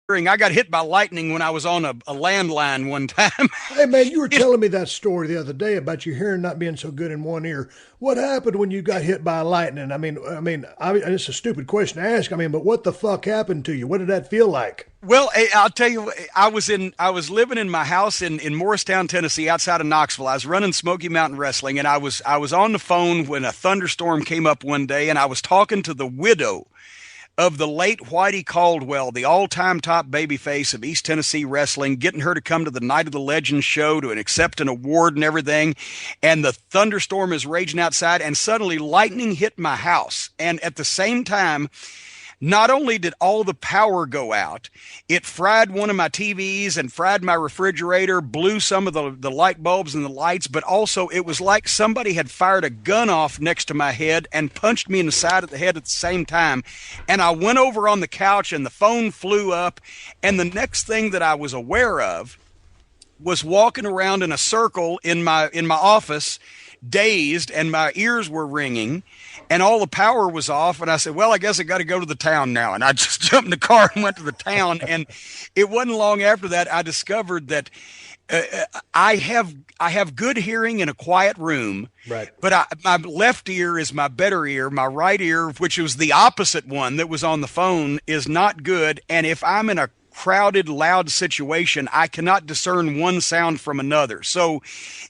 I got hit by lightning when I was on a landline one time. Hey man, you were telling me that story the other day about your hearing not being so good in one ear. What happened when you got hit by lightning? It's a stupid question to ask. But what the fuck happened to you? What did that feel like? Well, I'll tell you, I was living in my house in Morristown, Tennessee, outside of Knoxville. I was running Smoky Mountain Wrestling, and I was on the phone when a thunderstorm came up one day, and I was talking to the widow of the late Whitey Caldwell, the all-time top babyface of East Tennessee wrestling, getting her to come to the Night of the Legends show to accept an award and everything. And the thunderstorm is raging outside, and suddenly lightning hit my house. And at the same time, not only did all the power go out, it fried one of my TVs and fried my refrigerator, blew some of the light bulbs and the lights, but also it was like somebody had fired a gun off next to my head and punched me in the side of the head at the same time. And I went over on the couch and the phone flew up. And the next thing that I was aware of was walking around in a circle in my office, dazed, and my ears were ringing and all the power was off. And I said, well, I guess I got to go to the town now. And I just jumped in the car and went to the town. And it wasn't long after that I discovered that I have good hearing in a quiet room, Right. but my left ear is my better ear. My right ear, which was the opposite one that was on the phone, is not good. And if I'm in a crowded, loud situation, I cannot discern one sound from another. So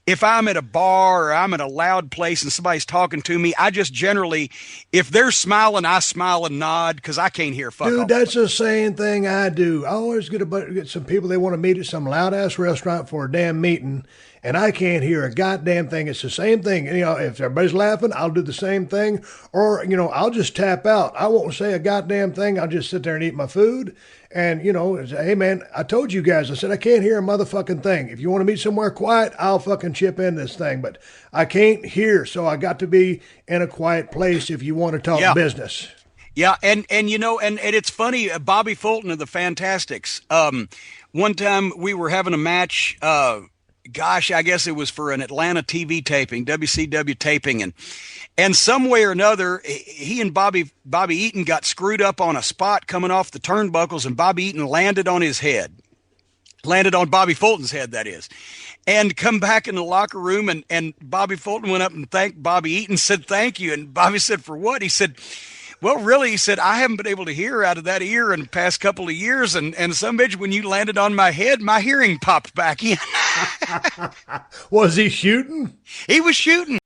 if I'm at a bar or I'm at a loud place and somebody's talking to me, I just generally, if they're smiling, I smile and nod because I can't hear fuck all. Dude, that's the same thing I do. I always get some people they want to meet at some loud ass restaurant for a damn meeting, and I can't hear a goddamn thing. It's the same thing. If everybody's laughing, I'll do the same thing, or I'll just tap out. I won't say a goddamn thing. I'll just sit there and eat my food. And, say, hey, man, I told you guys, I said, I can't hear a motherfucking thing. If you want to meet somewhere quiet, I'll fucking chip in this thing. But I can't hear, so I got to be in a quiet place if you want to talk business. Yeah, and it's funny, Bobby Fulton of the Fantastics. One time we were having a match, I guess it was for an Atlanta TV taping, WCW taping, and some way or another, he and Bobby Eaton got screwed up on a spot coming off the turnbuckles, and Bobby Eaton landed on Bobby Fulton's head, that is, and come back in the locker room, and Bobby Fulton went up and thanked Bobby Eaton, said thank you, and Bobby said, for what? He said, well, really, he said, I haven't been able to hear out of that ear in the past couple of years, and some bitch, when you landed on my head, my hearing popped back in. Was he shooting? He was shooting.